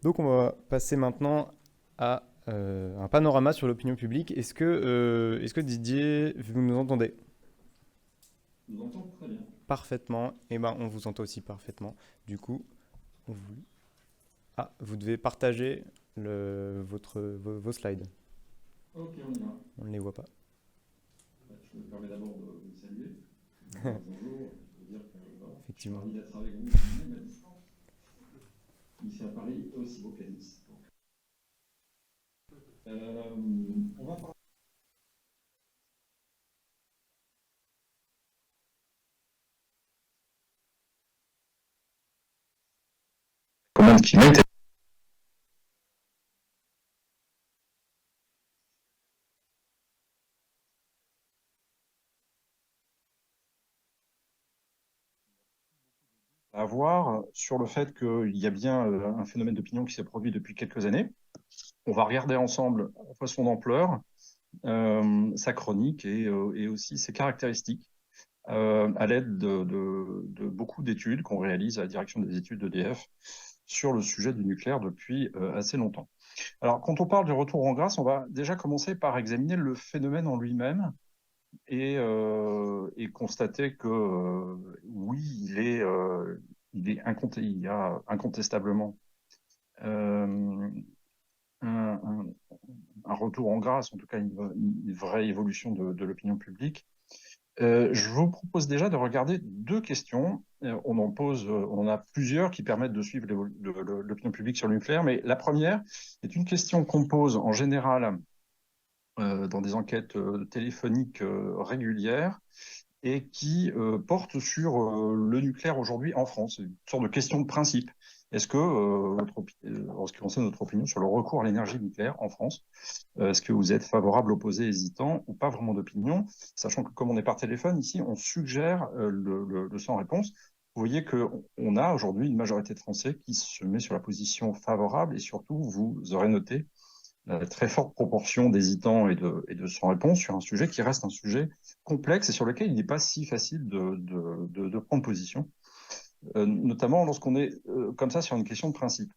Donc on va passer maintenant à un panorama sur l'opinion publique. Est-ce que Didier, vous nous entendez Je vous entends très bien. parfaitement? Eh ben, on vous entend aussi parfaitement. Du coup, vous, vous devez partager vos slides. Ok, on y va. On ne les voit pas. Je me permets d'abord de vous saluer, de vous dire bonjour, de vous dire que voilà, je suis Effectivement. ravi d'être avec vous, même à distance. Ici à Paris, et aussi beau qu'à Nice. On va parler combien de kilomètres. À voir sur le fait qu'il y a bien un phénomène d'opinion qui s'est produit depuis quelques années. On va regarder ensemble à la fois son ampleur, sa chronique et aussi ses caractéristiques à l'aide de beaucoup d'études qu'on réalise à la direction des études d'EDF sur le sujet du nucléaire depuis assez longtemps. Alors, quand on parle du retour en grâce, on va déjà commencer par examiner le phénomène en lui-même et constater que oui, il y a incontestablement euh, un, un- un retour en grâce, en tout cas une vraie évolution de l'opinion publique. Je vous propose déjà de regarder deux questions. On en a plusieurs qui permettent de suivre l'opinion publique sur le nucléaire, mais la première est une question qu'on pose en général dans des enquêtes téléphoniques régulières et qui porte sur le nucléaire aujourd'hui en France. Une sorte de question de principe. Est-ce que, en ce qui concerne notre opinion sur le recours à l'énergie nucléaire en France, est-ce que vous êtes favorable, opposé, hésitant ou pas vraiment d'opinion? Sachant que comme on est par téléphone, ici, on suggère le sans réponse. Vous voyez qu'on a aujourd'hui une majorité de Français qui se met sur la position favorable et surtout, vous aurez noté la très forte proportion d'hésitants et de sans réponse sur un sujet qui reste un sujet complexe et sur lequel il n'est pas si facile de prendre position, notamment lorsqu'on est comme ça sur une question de principe.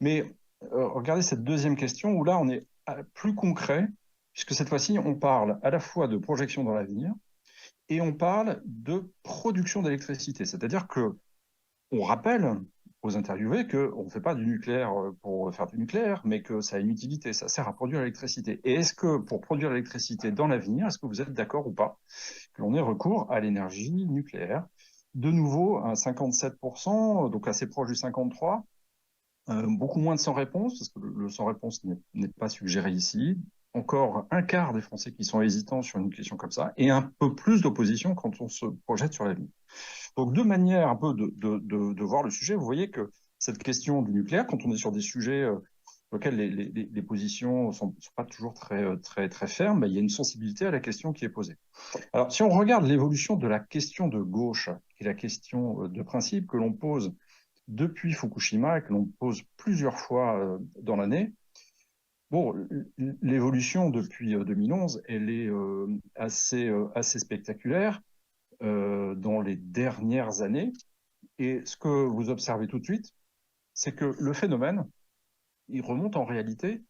Mais regardez cette deuxième question où là on est plus concret, puisque cette fois-ci on parle à la fois de projection dans l'avenir et on parle de production d'électricité. C'est-à-dire que on rappelle aux interviewés qu'on ne fait pas du nucléaire pour faire du nucléaire, mais que ça a une utilité, ça sert à produire l'électricité. Et est-ce que pour produire l'électricité dans l'avenir, est-ce que vous êtes d'accord ou pas que l'on ait recours à l'énergie nucléaire? De nouveau, un 57%, donc assez proche du 53%. Beaucoup moins de sans réponse, parce que le sans réponse n'est pas suggéré ici. Encore un quart des Français qui sont hésitants sur une question comme ça, et un peu plus d'opposition quand on se projette sur l'avenir. Donc, deux manières un peu de voir le sujet. Vous voyez que cette question du nucléaire, quand on est sur des sujets sur lesquels les positions sont pas toujours très fermes, ben, il y a une sensibilité à la question qui est posée. Alors, si on regarde l'évolution de la question de gauche, qui est la question de principe que l'on pose depuis Fukushima et que l'on pose plusieurs fois dans l'année, bon, l'évolution depuis 2011, elle est assez spectaculaire dans les dernières années. Et ce que vous observez tout de suite, c'est que le phénomène, il remonte en réalité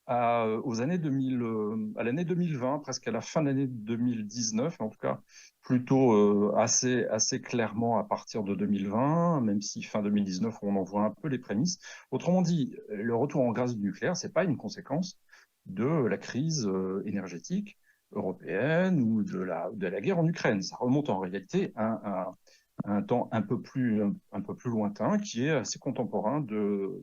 aux années 2000, à l'année 2020, presque à la fin de l'année 2019, en tout cas plutôt assez clairement à partir de 2020, même si fin 2019, on en voit un peu les prémices. Autrement dit, le retour en grâce du nucléaire, c'est pas une conséquence de la crise énergétique européenne ou de la guerre en Ukraine. Ça remonte en réalité à un temps un peu plus lointain, qui est assez contemporain de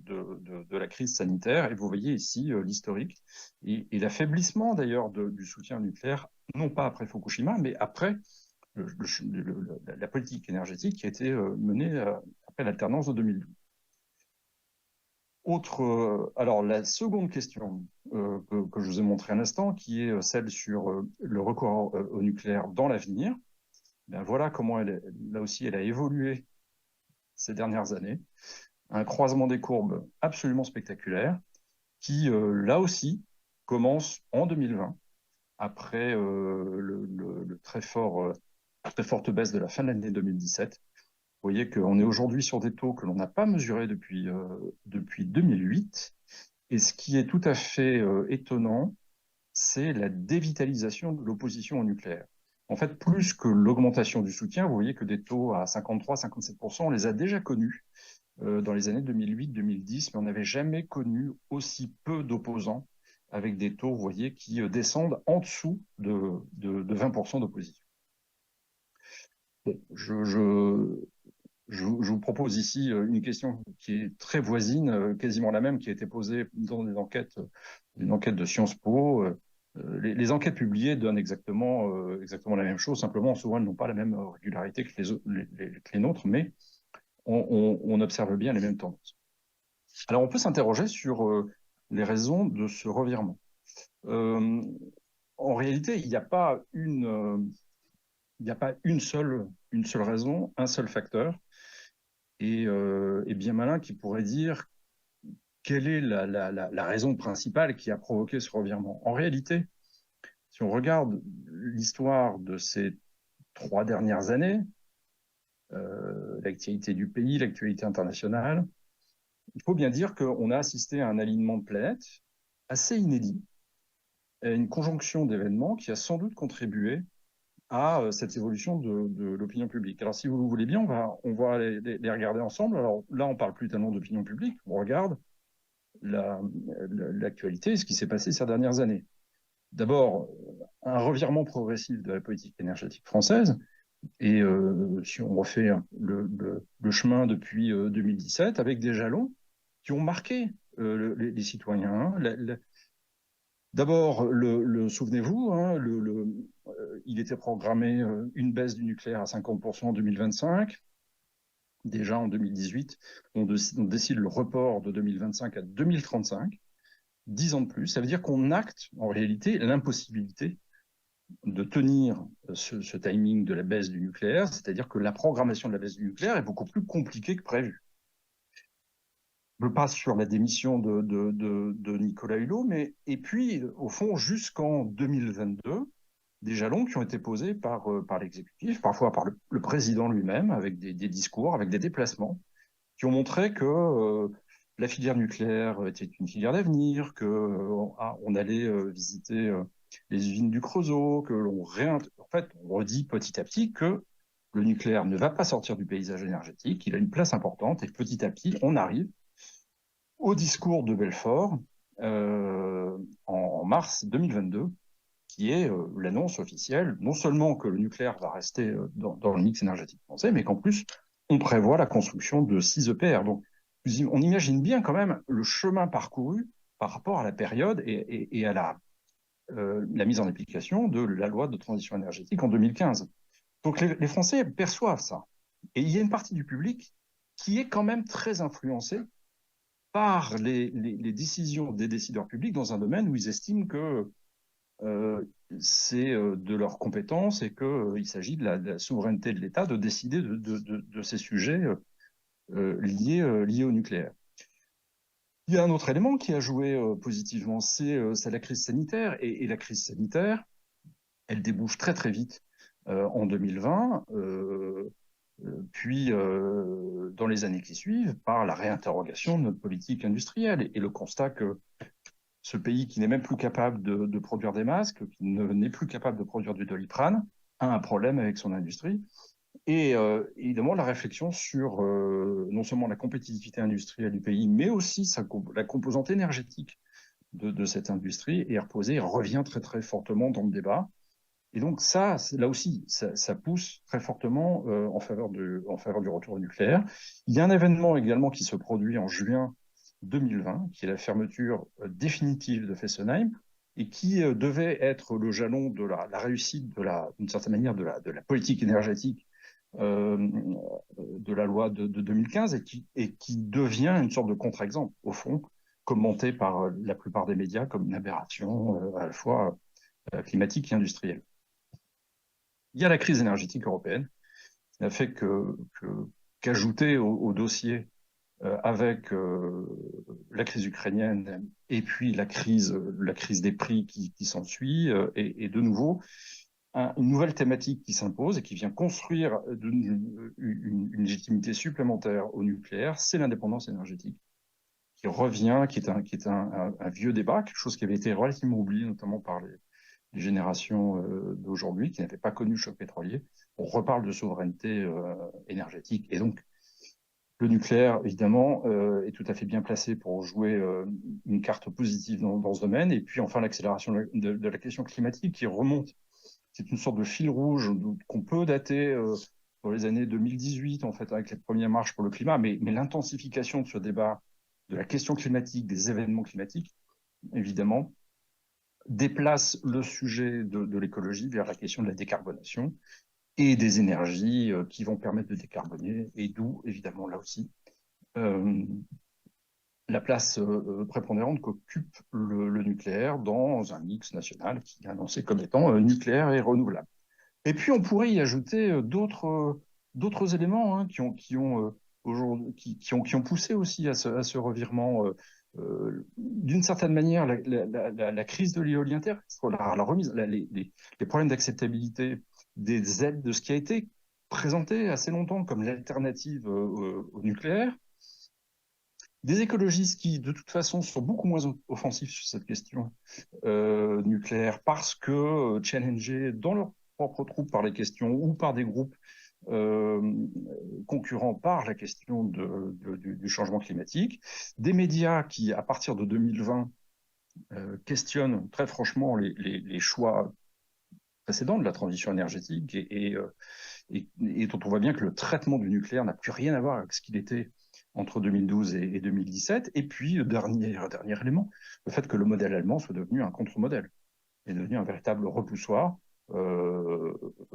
la crise sanitaire. Et vous voyez ici l'historique et l'affaiblissement d'ailleurs du soutien nucléaire, non pas après Fukushima, mais après la politique énergétique qui a été menée après l'alternance de 2012. Alors la seconde question que je vous ai montrée à l'instant, qui est celle sur le recours au nucléaire dans l'avenir, ben voilà comment là aussi, elle a évolué ces dernières années. Un croisement des courbes absolument spectaculaire qui, là aussi, commence en 2020, après très forte baisse de la fin de l'année 2017. Vous voyez qu'on est aujourd'hui sur des taux que l'on n'a pas mesurés depuis 2008. Et ce qui est tout à fait étonnant, c'est la dévitalisation de l'opposition au nucléaire. En fait, plus que l'augmentation du soutien, vous voyez que des taux à 53-57%, on les a déjà connus dans les années 2008-2010, mais on n'avait jamais connu aussi peu d'opposants avec des taux, vous voyez, qui descendent en dessous de 20% d'opposition. Bon, je vous propose ici une question qui est très voisine, quasiment la même, qui a été posée dans une enquête de Sciences Po. Les enquêtes publiées donnent exactement la même chose, simplement, souvent, elles n'ont pas la même régularité que les nôtres, mais on observe bien les mêmes tendances. Alors, on peut s'interroger sur les raisons de ce revirement. En réalité, il n'y a pas une seule raison, un seul facteur, et bien malin qui pourrait dire quelle est la raison principale qui a provoqué ce revirement. En réalité, si on regarde l'histoire de ces 3 dernières années, l'actualité du pays, l'actualité internationale, il faut bien dire qu'on a assisté à un alignement de planètes assez inédit, à une conjonction d'événements qui a sans doute contribué à cette évolution de l'opinion publique. Alors, si vous le voulez bien, on va les regarder ensemble. Alors là, on parle plus tellement d'opinion publique, on regarde l'actualité et ce qui s'est passé ces dernières années. D'abord, un revirement progressif de la politique énergétique française. Et si on refait le chemin depuis 2017, avec des jalons qui ont marqué les citoyens. D'abord, souvenez-vous, hein, il était programmé une baisse du nucléaire à 50% en 2025. Déjà en 2018, on décide le report de 2025 à 2035, 10 ans de plus. Ça veut dire qu'on acte en réalité l'impossibilité de tenir ce timing de la baisse du nucléaire, c'est-à-dire que la programmation de la baisse du nucléaire est beaucoup plus compliquée que prévu. Je passe sur la démission de Nicolas Hulot, et puis, au fond, jusqu'en 2022, des jalons qui ont été posés par l'exécutif, parfois par le président lui-même, avec des discours, avec des déplacements, qui ont montré que la filière nucléaire était une filière d'avenir, qu'on allait visiter les usines du Creusot, en fait, on redit petit à petit que le nucléaire ne va pas sortir du paysage énergétique, il a une place importante, et petit à petit, on arrive au discours de Belfort en mars 2022, qui est l'annonce officielle, non seulement que le nucléaire va rester dans le mix énergétique français, mais qu'en plus, on prévoit la construction de 6 EPR. Donc, on imagine bien quand même le chemin parcouru par rapport à la période et à la mise en application de la loi de transition énergétique en 2015. Donc, les Français perçoivent ça. Et il y a une partie du public qui est quand même très influencée par les décisions des décideurs publics dans un domaine où ils estiment que c'est de leurs compétences et qu'il s'agit de la souveraineté de l'État de décider de ces sujets liés au nucléaire. Il y a un autre élément qui a joué positivement, c'est la crise sanitaire. Et la crise sanitaire, elle débouche très très vite en 2020, puis dans les années qui suivent, par la réinterrogation de notre politique industrielle et le constat que ce pays qui n'est même plus capable de produire des masques, qui n'est plus capable de produire du Doliprane, a un problème avec son industrie. Et évidemment, la réflexion sur non seulement la compétitivité industrielle du pays, mais aussi la composante énergétique de cette industrie est reposée, revient très très fortement dans le débat. Et donc ça, là aussi, ça pousse très fortement en faveur du retour au nucléaire. Il y a un événement également qui se produit en juin 2020, qui est la fermeture définitive de Fessenheim, et qui devait être le jalon de la réussite d'une certaine manière de la politique énergétique de la loi de 2015, et qui devient une sorte de contre-exemple, au fond, commenté par la plupart des médias comme une aberration à la fois climatique et industrielle. Il y a la crise énergétique européenne, qui n'a fait qu'ajouter au dossier avec la crise ukrainienne et puis la crise des prix qui s'ensuit. Et de nouveau, une nouvelle thématique qui s'impose et qui vient construire une légitimité supplémentaire au nucléaire, c'est l'indépendance énergétique, qui revient, qui est un vieux débat, quelque chose qui avait été relativement oublié, notamment par les générations d'aujourd'hui, qui n'avaient pas connu le choc pétrolier. On reparle de souveraineté énergétique. Et donc, le nucléaire, évidemment, est tout à fait bien placé pour jouer une carte positive dans ce domaine. Et puis, enfin, l'accélération de la question climatique qui remonte. C'est une sorte de fil rouge qu'on peut dater dans les années 2018, en fait, avec les premières marches pour le climat. Mais l'intensification de ce débat, de la question climatique, des événements climatiques, évidemment, déplace le sujet de l'écologie vers la question de la décarbonation et des énergies qui vont permettre de décarboner, et d'où, évidemment, là aussi, la place prépondérante qu'occupe le nucléaire dans un mix national qui est annoncé comme étant nucléaire et renouvelable. Et puis, on pourrait y ajouter d'autres éléments qui ont poussé aussi à ce revirement. D'une certaine manière, la crise de l'éolien terrestre, la remise, les problèmes d'acceptabilité des aides de ce qui a été présenté assez longtemps comme l'alternative au nucléaire, des écologistes qui, de toute façon, sont beaucoup moins offensifs sur cette question nucléaire parce que challengés dans leur propre troupe par les questions ou par des groupes concurrents par la question du changement climatique, des médias qui, à partir de 2020, questionnent très franchement les choix précédents de la transition énergétique et dont on voit bien que le traitement du nucléaire n'a plus rien à voir avec ce qu'il était entre 2012 et 2017. Et puis, dernier élément, le fait que le modèle allemand soit devenu un contre-modèle, est devenu un véritable repoussoir,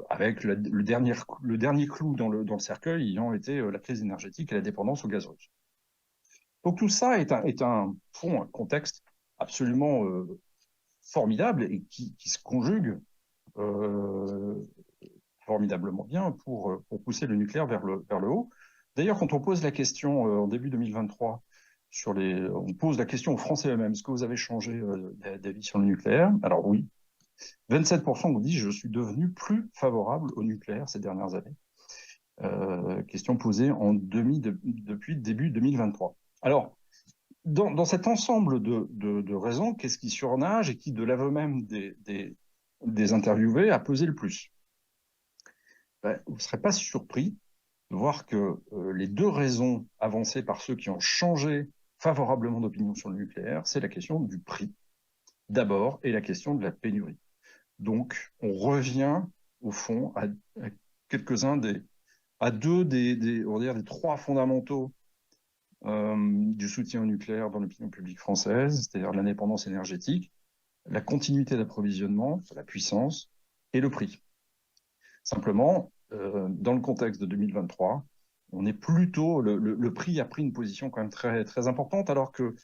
avec le dernier clou dans le cercueil ayant été la crise énergétique et la dépendance au gaz russe. Donc tout ça est un contexte absolument formidable et qui se conjugue formidablement bien pour pousser le nucléaire vers le haut. D'ailleurs, quand on pose la question en début 2023, on pose la question aux Français eux-mêmes, est-ce que vous avez changé d'avis sur le nucléaire? Alors oui, 27% vous disent je suis devenu plus favorable au nucléaire ces dernières années. Question posée depuis début 2023. Alors, dans cet ensemble de raisons, qu'est-ce qui surnage et qui, de l'aveu même des interviewés, a pesé le plus? Vous ne serez pas surpris de voir que les deux raisons avancées par ceux qui ont changé favorablement d'opinion sur le nucléaire, c'est la question du prix, d'abord, et la question de la pénurie. Donc, on revient, au fond, à quelques-uns à deux on va dire, des trois fondamentaux du soutien au nucléaire dans l'opinion publique française, c'est-à-dire l'indépendance énergétique, la continuité d'approvisionnement, la puissance, et le prix. Simplement, dans le contexte de 2023, on est plutôt, le prix a pris une position quand même très, très importante, alors que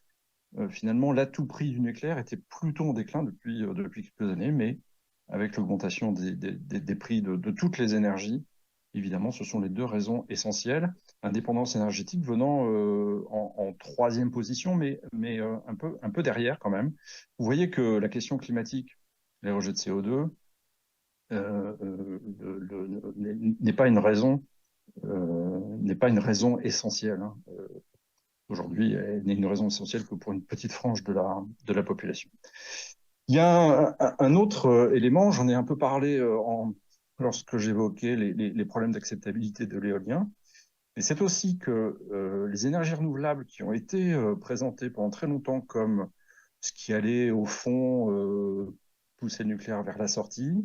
finalement, l'atout prix du nucléaire était plutôt en déclin depuis quelques années, mais avec l'augmentation des prix de toutes les énergies, évidemment, ce sont les deux raisons essentielles. Indépendance énergétique venant en troisième position, mais un peu derrière quand même. Vous voyez que la question climatique, les rejets de CO2, n'est pas une raison essentielle. Aujourd'hui, elle n'est une raison essentielle que pour une petite frange de la population. Il y a un autre élément, j'en ai un peu parlé lorsque j'évoquais les problèmes d'acceptabilité de l'éolien, mais c'est aussi que les énergies renouvelables qui ont été présentées pendant très longtemps comme ce qui allait au fond pousser le nucléaire vers la sortie,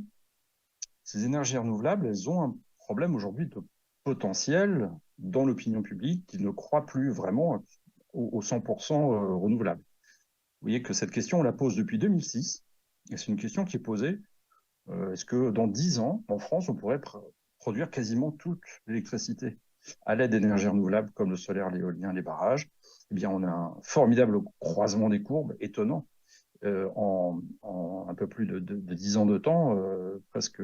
ces énergies renouvelables, elles ont un problème aujourd'hui de potentiel dans l'opinion publique qui ne croit plus vraiment aux 100% renouvelables. Vous voyez que cette question, on la pose depuis 2006, et c'est une question qui est posée, est-ce que dans 10 ans, en France, on pourrait produire quasiment toute l'électricité à l'aide d'énergies renouvelables comme le solaire, l'éolien, les barrages? Eh bien, on a un formidable croisement des courbes, étonnant, en un peu plus de 10 ans de temps, presque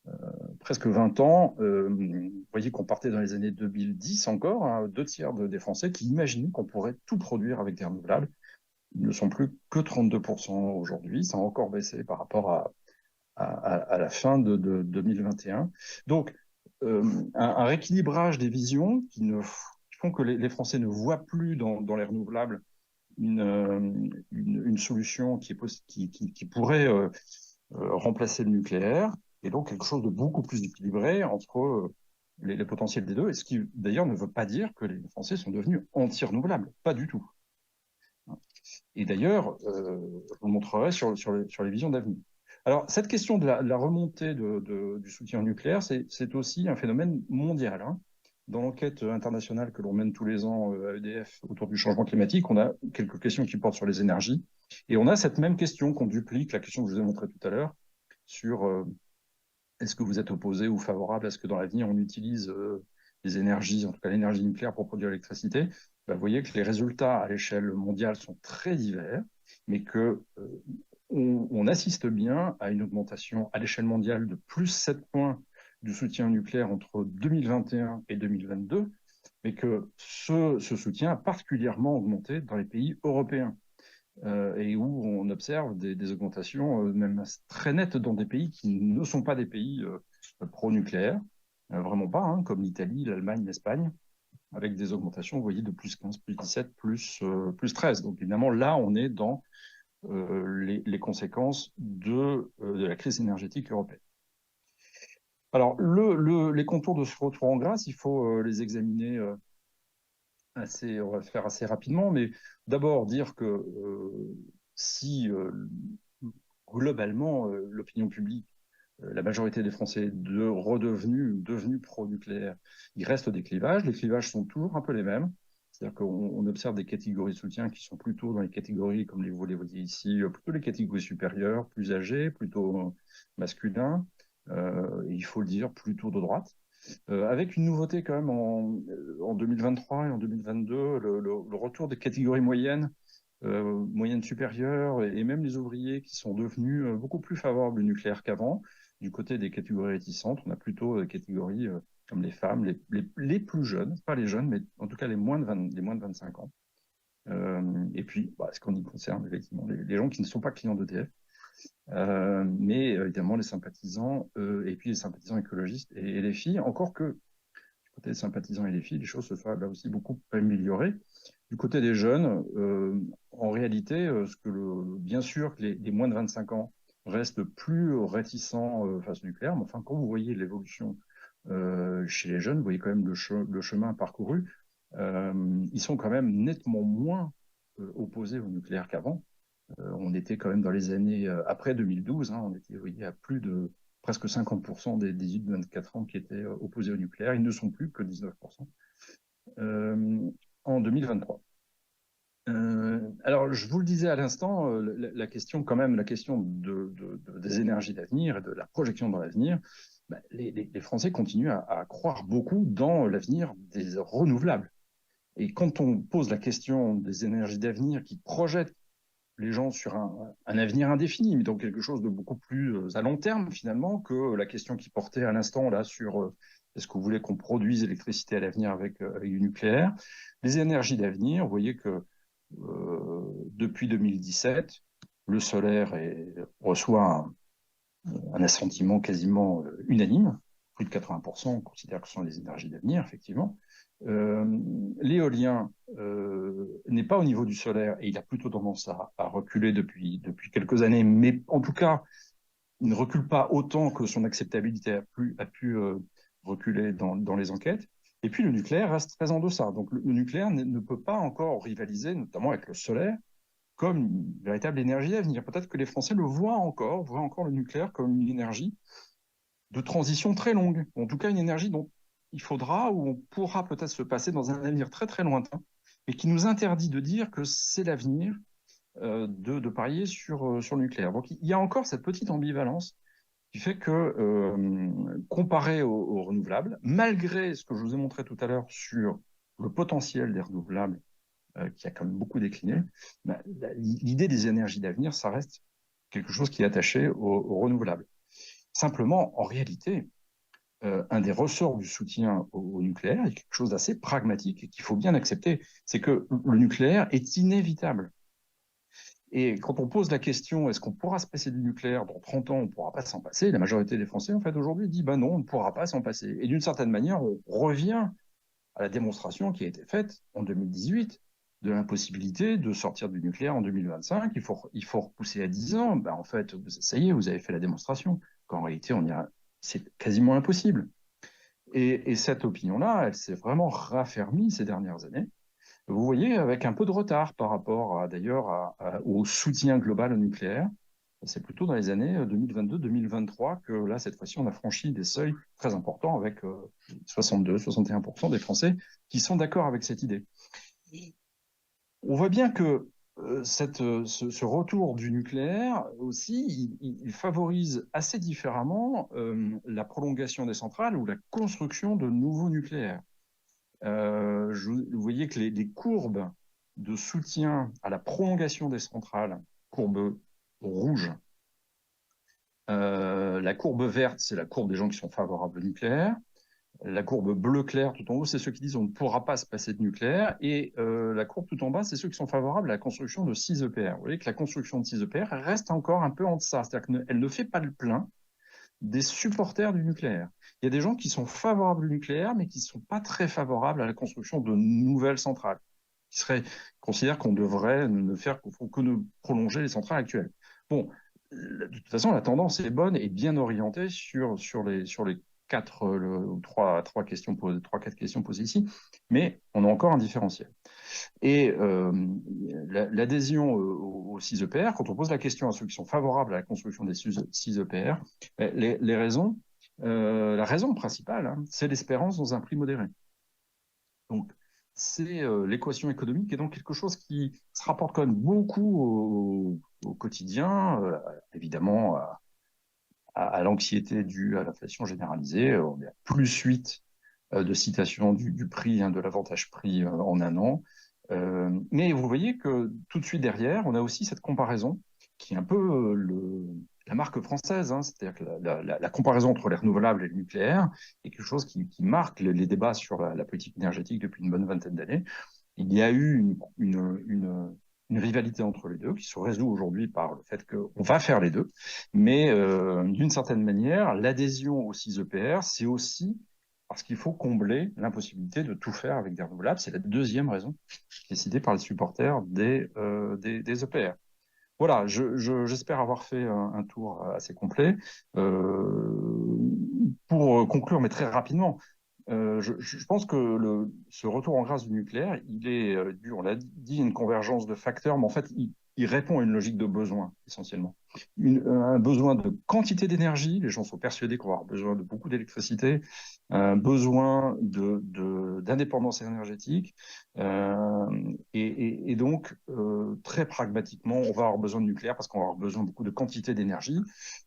20 ans. Vous voyez qu'on partait dans les années 2010 encore, hein, 2/3 des Français qui imaginaient qu'on pourrait tout produire avec des renouvelables. Ils ne sont plus que 32% aujourd'hui, ça a encore baissé par rapport à la fin de 2021. Donc, un rééquilibrage des visions qui font que les Français ne voient plus dans les renouvelables une solution qui pourrait remplacer le nucléaire, et donc quelque chose de beaucoup plus équilibré entre les potentiels des deux, et ce qui d'ailleurs ne veut pas dire que les Français sont devenus anti-renouvelables, pas du tout. Et d'ailleurs, je vous le montrerai sur les visions d'avenir. Alors, cette question de la remontée du soutien au nucléaire, c'est aussi un phénomène mondial. Hein. Dans l'enquête internationale que l'on mène tous les ans à EDF autour du changement climatique, on a quelques questions qui portent sur les énergies. Et on a cette même question qu'on duplique, la question que je vous ai montrée tout à l'heure, sur est-ce que vous êtes opposé ou favorable à ce que dans l'avenir on utilise les énergies, en tout cas l'énergie nucléaire pour produire l'électricité. Ben, vous voyez que les résultats à l'échelle mondiale sont très divers, mais que on assiste bien à une augmentation à l'échelle mondiale de plus 7 points du soutien au nucléaire entre 2021 et 2022, mais que ce soutien a particulièrement augmenté dans les pays européens. Et où on observe des augmentations même très nettes dans des pays qui ne sont pas des pays pro-nucléaires, vraiment pas, hein, comme l'Italie, l'Allemagne, l'Espagne, avec des augmentations, vous voyez, de plus 15, plus 17, plus 13. Donc évidemment, là, on est dans les conséquences de la crise énergétique européenne. Alors, les contours de ce retour en grâce, il faut les examiner on va le faire assez rapidement, mais d'abord dire que si globalement l'opinion publique, la majorité des Français devenus pro-nucléaire, il reste des clivages. Les clivages sont toujours un peu les mêmes. C'est-à-dire qu'on observe des catégories de soutien qui sont plutôt dans les catégories, comme vous les voyez ici, plutôt les catégories supérieures, plus âgées, plutôt masculins, et il faut le dire, plutôt de droite. Avec une nouveauté quand même en 2023 et en 2022, le retour des catégories moyennes, moyennes supérieures, et même les ouvriers qui sont devenus beaucoup plus favorables au nucléaire qu'avant. Du côté des catégories réticentes, on a plutôt des catégories comme les femmes, les plus jeunes, pas les jeunes, mais en tout cas les moins de 25 ans. Et puis, ce qu'on y concerne, effectivement, les gens qui ne sont pas clients d'EDF, mais évidemment les sympathisants et puis les sympathisants écologistes et les filles, encore que du côté des sympathisants et les filles, les choses se sont là aussi beaucoup améliorées. Du côté des jeunes, en réalité, bien sûr que les moins de 25 ans restent plus réticents face au nucléaire, mais enfin, quand vous voyez l'évolution chez les jeunes, vous voyez quand même le chemin parcouru, ils sont quand même nettement moins opposés au nucléaire qu'avant. On était quand même dans les années après 2012, hein, on était à plus de presque 50% des 18-24 ans qui étaient opposés au nucléaire. Ils ne sont plus que 19% en 2023. Alors, je vous le disais à l'instant, la question quand même, la question des énergies d'avenir et de la projection dans l'avenir, les Français continuent à croire beaucoup dans l'avenir des renouvelables. Et quand on pose la question des énergies d'avenir qui projettent les gens sur un avenir indéfini, mais donc quelque chose de beaucoup plus à long terme finalement que la question qui portait à l'instant là sur est-ce que vous voulez qu'on produise l'électricité à l'avenir avec du nucléaire. Les énergies d'avenir, vous voyez que depuis 2017, le solaire reçoit un assentiment quasiment unanime, plus de 80%, on considère que ce sont les énergies d'avenir, effectivement. L'éolien n'est pas au niveau du solaire et il a plutôt tendance à reculer depuis quelques années, mais en tout cas, il ne recule pas autant que son acceptabilité a pu reculer dans les enquêtes. Et puis le nucléaire reste très en deçà. Donc le nucléaire ne peut pas encore rivaliser, notamment avec le solaire, comme une véritable énergie d'avenir. Peut-être que les Français voient encore le nucléaire comme une énergie de transition très longue, en tout cas une énergie dont il faudra ou on pourra peut-être se passer dans un avenir très très lointain, et qui nous interdit de dire que c'est l'avenir de parier sur le nucléaire. Donc il y a encore cette petite ambivalence qui fait que, comparé aux renouvelables, malgré ce que je vous ai montré tout à l'heure sur le potentiel des renouvelables, qui a quand même beaucoup décliné, l'idée des énergies d'avenir, ça reste quelque chose qui est attaché aux renouvelables. Simplement, en réalité, un des ressorts du soutien au nucléaire est quelque chose d'assez pragmatique et qu'il faut bien accepter, c'est que le nucléaire est inévitable. Et quand on pose la question, est-ce qu'on pourra se passer du nucléaire dans 30 ans, on ne pourra pas s'en passer, la majorité des Français, en fait, aujourd'hui, dit, ben non, on ne pourra pas s'en passer. Et d'une certaine manière, on revient à la démonstration qui a été faite en 2018 de l'impossibilité de sortir du nucléaire en 2025. Il faut repousser à 10 ans. Ben, en fait, ça y est, vous avez fait la démonstration qu'en réalité, c'est quasiment impossible. Et cette opinion-là, elle s'est vraiment raffermie ces dernières années. Vous voyez, avec un peu de retard par rapport d'ailleurs au soutien global au nucléaire. C'est plutôt dans les années 2022-2023 que là, cette fois-ci, on a franchi des seuils très importants avec 62-61% des Français qui sont d'accord avec cette idée. On voit bien que ce retour du nucléaire aussi, il favorise assez différemment la prolongation des centrales ou la construction de nouveaux nucléaires. Vous voyez que les courbes de soutien à la prolongation des centrales, courbes rouges, la courbe verte, c'est la courbe des gens qui sont favorables au nucléaire. La courbe bleu clair tout en haut, c'est ceux qui disent on ne pourra pas se passer de nucléaire. Et la courbe tout en bas, c'est ceux qui sont favorables à la construction de 6 EPR. Vous voyez que la construction de 6 EPR reste encore un peu en deçà. C'est-à-dire qu'elle ne fait pas le plein des supporters du nucléaire. Il y a des gens qui sont favorables au nucléaire, mais qui ne sont pas très favorables à la construction de nouvelles centrales, qui considèrent qu'on devrait ne faire que de prolonger les centrales actuelles. Bon, de toute façon, la tendance est bonne et bien orientée sur les trois questions posées, 3-4 questions posées ici, mais on a encore un différentiel. Et l'adhésion aux 6 EPR, quand on pose la question à ceux qui sont favorables à la construction des 6 EPR, la raison principale, hein, c'est l'espérance dans un prix modéré. Donc, c'est l'équation économique et donc quelque chose qui se rapporte quand même beaucoup au quotidien, évidemment à l'anxiété due à l'inflation généralisée. On est à plus 8 de citation du prix, hein, de l'avantage prix en un an. Mais vous voyez que tout de suite derrière, on a aussi cette comparaison qui est un peu la marque française, hein, c'est-à-dire que la comparaison entre les renouvelables et le nucléaire est quelque chose qui marque les débats sur la politique énergétique depuis une bonne vingtaine d'années. Il y a eu une rivalité entre les deux qui se résout aujourd'hui par le fait qu'on va faire les deux. Mais d'une certaine manière, l'adhésion aux 6 EPR, c'est aussi parce qu'il faut combler l'impossibilité de tout faire avec des renouvelables. C'est la deuxième raison qui est citée par les supporters des EPR. Voilà, j'espère avoir fait un tour assez complet. Pour conclure, mais très rapidement, je pense que ce retour en grâce du nucléaire, il est dû, on l'a dit, une convergence de facteurs, mais en fait, il répond à une logique de besoin, essentiellement. Un besoin de quantité d'énergie, les gens sont persuadés qu'on va avoir besoin de beaucoup d'électricité, un besoin d'indépendance énergétique, et donc, très pragmatiquement, on va avoir besoin de nucléaire parce qu'on va avoir besoin de beaucoup de quantité d'énergie.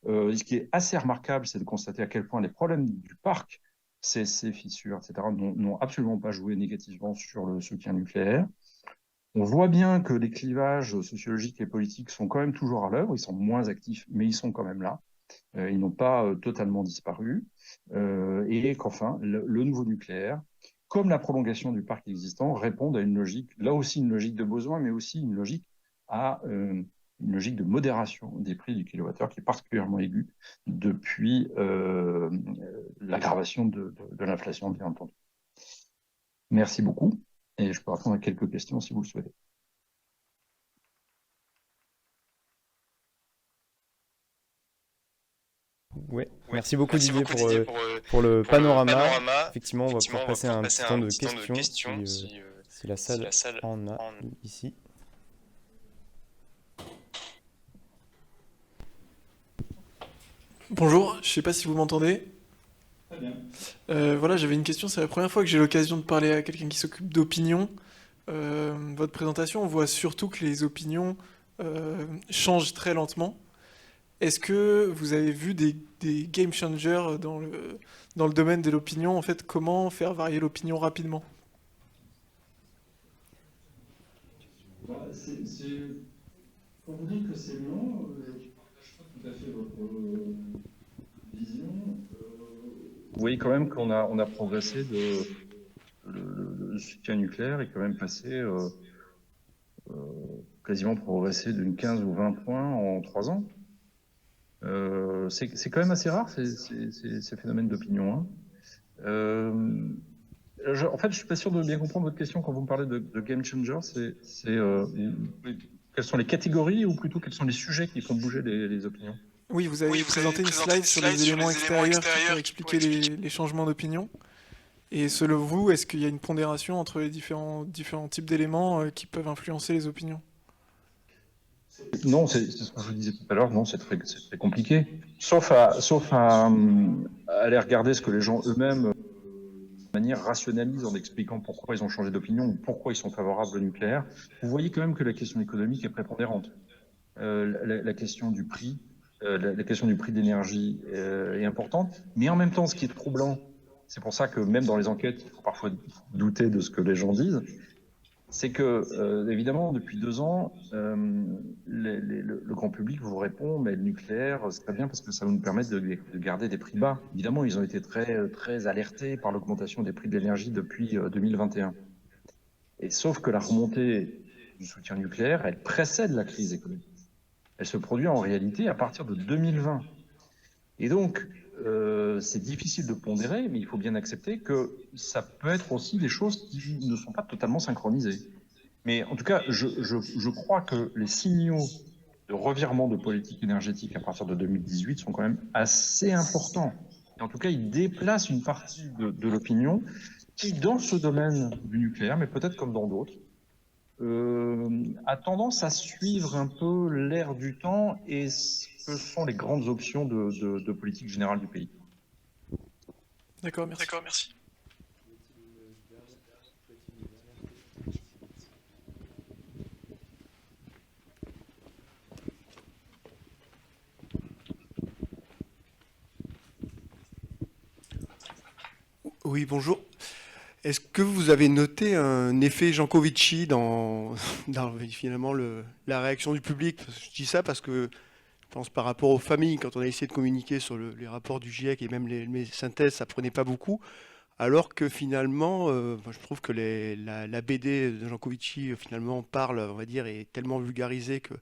Ce qui est assez remarquable, c'est de constater à quel point les problèmes du parc, ces fissures, etc., n'ont absolument pas joué négativement sur le soutien nucléaire. On voit bien que les clivages sociologiques et politiques sont quand même toujours à l'œuvre, ils sont moins actifs, mais ils sont quand même là. Ils n'ont pas totalement disparu. Et qu'enfin, le nouveau nucléaire, comme la prolongation du parc existant, répondent à une logique, là aussi une logique de besoin, mais aussi une logique une logique de modération des prix du kilowattheure qui est particulièrement aiguë depuis l'aggravation de l'inflation, bien entendu. Merci beaucoup. Et je peux répondre à quelques questions si vous le souhaitez. Ouais. Merci beaucoup Didier pour le panorama. Effectivement, on va pouvoir passer à un petit temps de questions si la salle en a ici. Bonjour, je sais pas si vous m'entendez. Très bien. Voilà, j'avais une question. C'est la première fois que j'ai l'occasion de parler à quelqu'un qui s'occupe d'opinion. Votre présentation, on voit surtout que les opinions changent très lentement. Est-ce que vous avez vu des game changers dans le domaine de l'opinion? En fait, comment faire varier l'opinion rapidement? Pour vous dire que c'est non, je ne partage pas tout à fait votre vision. Vous voyez quand même qu'on a progressé le soutien nucléaire est quand même passé quasiment progressé d'une 15 ou 20 points en 3 ans. C'est quand même assez rare, ces phénomènes d'opinion. En fait, je suis pas sûr de bien comprendre votre question quand vous me parlez de game changer. Quelles sont les catégories ou plutôt quels sont les sujets qui font bouger les opinions? Oui, vous avez présenté une slide sur les éléments extérieurs qui pourraient expliquer les changements d'opinion. Et selon vous, est-ce qu'il y a une pondération entre les différents types d'éléments qui peuvent influencer les opinions? Non, c'est ce que je vous disais tout à l'heure. Non, c'est très compliqué. Sauf à aller regarder ce que les gens eux-mêmes, de manière, rationalisent en expliquant pourquoi ils ont changé d'opinion ou pourquoi ils sont favorables au nucléaire. Vous voyez quand même que la question économique est prépondérante. La question du prix, la question du prix d'énergie est importante. Mais en même temps, ce qui est troublant, c'est pour ça que même dans les enquêtes, il faut parfois douter de ce que les gens disent, c'est que, évidemment, depuis 2 ans, le grand public vous répond, mais le nucléaire, c'est très bien parce que ça va nous permettre de garder des prix bas. Évidemment, ils ont été très alertés par l'augmentation des prix de l'énergie depuis 2021. Et sauf que la remontée du soutien nucléaire, elle précède la crise économique. Elle se produit en réalité à partir de 2020. Et donc, c'est difficile de pondérer, mais il faut bien accepter que ça peut être aussi des choses qui ne sont pas totalement synchronisées. Mais en tout cas, je crois que les signaux de revirement de politique énergétique à partir de 2018 sont quand même assez importants. Et en tout cas, ils déplacent une partie de l'opinion qui, dans ce domaine du nucléaire, mais peut-être comme dans d'autres, a tendance à suivre un peu l'air du temps et ce que sont les grandes options de politique générale du pays. D'accord, merci. Oui, bonjour. Est-ce que vous avez noté un effet Jancovici dans finalement la réaction du public? Je dis ça parce que je pense par rapport aux familles, quand on a essayé de communiquer sur les rapports du GIEC et même mes synthèses, ça prenait pas beaucoup. Alors que finalement, moi, je trouve que la BD de Jancovici finalement parle, on va dire, est tellement vulgarisée que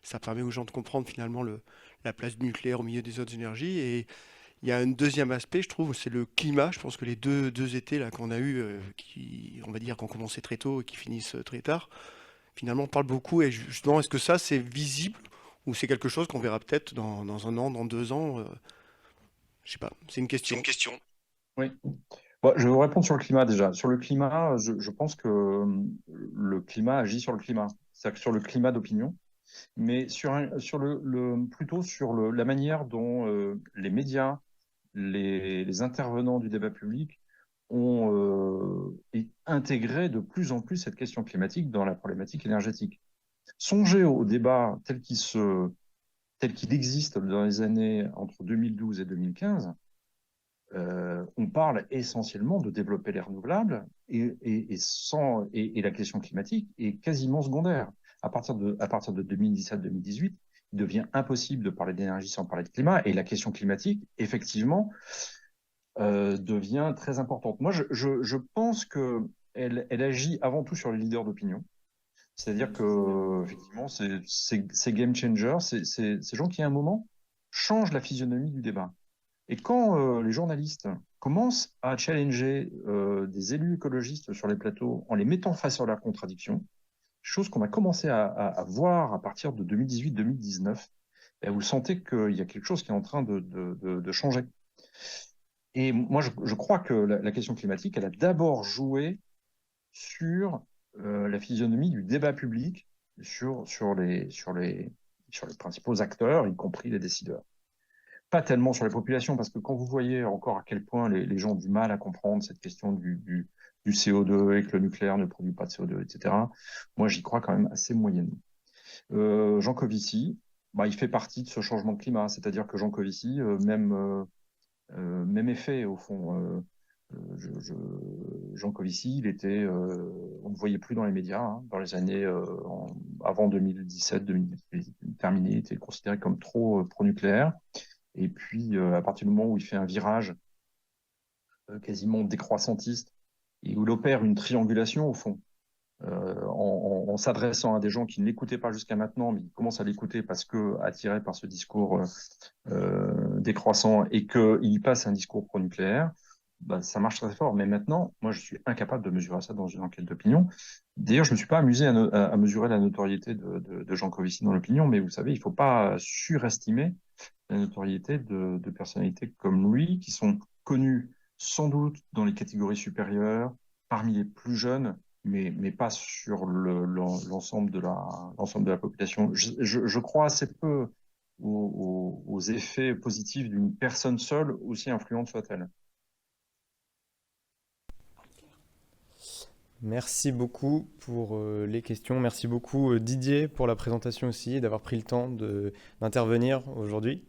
ça permet aux gens de comprendre finalement la place du nucléaire au milieu des autres énergies. Et il y a un deuxième aspect, je trouve, c'est le climat. Je pense que les deux étés là qu'on a eu, qui, on va dire, qui ont commencé très tôt et qui finissent très tard, finalement, on parle beaucoup. Et justement, est-ce que ça, c'est visible ou c'est quelque chose qu'on verra peut-être dans un an, dans 2 ans je sais pas. C'est une question. Oui. Bon, je vais vous répondre sur le climat déjà. Sur le climat, je pense que le climat agit sur le climat, c'est-à-dire que sur le climat d'opinion, mais plutôt sur la manière dont les médias, les intervenants du débat public ont intégré de plus en plus cette question climatique dans la problématique énergétique. Songez au débat tel qu'il existe dans les années entre 2012 et 2015. On parle essentiellement de développer les renouvelables et la question climatique est quasiment secondaire. À partir de 2017-2018, il devient impossible de parler d'énergie sans parler de climat et la question climatique, effectivement, devient très importante. Moi, je pense qu'elle agit avant tout sur les leaders d'opinion. C'est-à-dire que, effectivement, ces game changers, ces gens qui, à un moment, changent la physionomie du débat. Et quand les journalistes commencent à challenger des élus écologistes sur les plateaux en les mettant face à leurs contradictions, chose qu'on a commencé à voir à partir de 2018-2019, vous sentez qu'il y a quelque chose qui est en train de changer. Et moi, je crois que la question climatique, elle a d'abord joué sur la physionomie du débat public, sur les principaux acteurs, y compris les décideurs. Pas tellement sur les populations, parce que quand vous voyez encore à quel point les gens ont du mal à comprendre cette question du CO2 et que le nucléaire ne produit pas de CO2, etc., moi, j'y crois quand même assez moyennement. Jancovici, il fait partie de ce changement de climat, c'est-à-dire que Jancovici, même effet au fond. Jancovici, on ne le voyait plus dans les médias dans les années avant 2017, 2018, terminé, il était considéré comme trop pro-nucléaire. Et puis, à partir du moment où il fait un virage quasiment décroissantiste et où il opère une triangulation au fond en s'adressant à des gens qui ne l'écoutaient pas jusqu'à maintenant, mais qui commencent à l'écouter parce que attirés par ce discours décroissant et qu'il passe un discours pro-nucléaire, bah, ça marche très fort. Mais maintenant, moi, je suis incapable de mesurer ça dans une enquête d'opinion. D'ailleurs, je ne me suis pas amusé à mesurer la notoriété de Jean Covici dans l'opinion, mais vous savez, il ne faut pas surestimer la notoriété de personnalités comme lui, qui sont connues sans doute dans les catégories supérieures, parmi les plus jeunes, mais pas sur l'ensemble de la population. Je crois assez peu aux effets positifs d'une personne seule, aussi influente soit-elle. Merci beaucoup pour les questions. Merci beaucoup Didier pour la présentation aussi et d'avoir pris le temps d'intervenir aujourd'hui.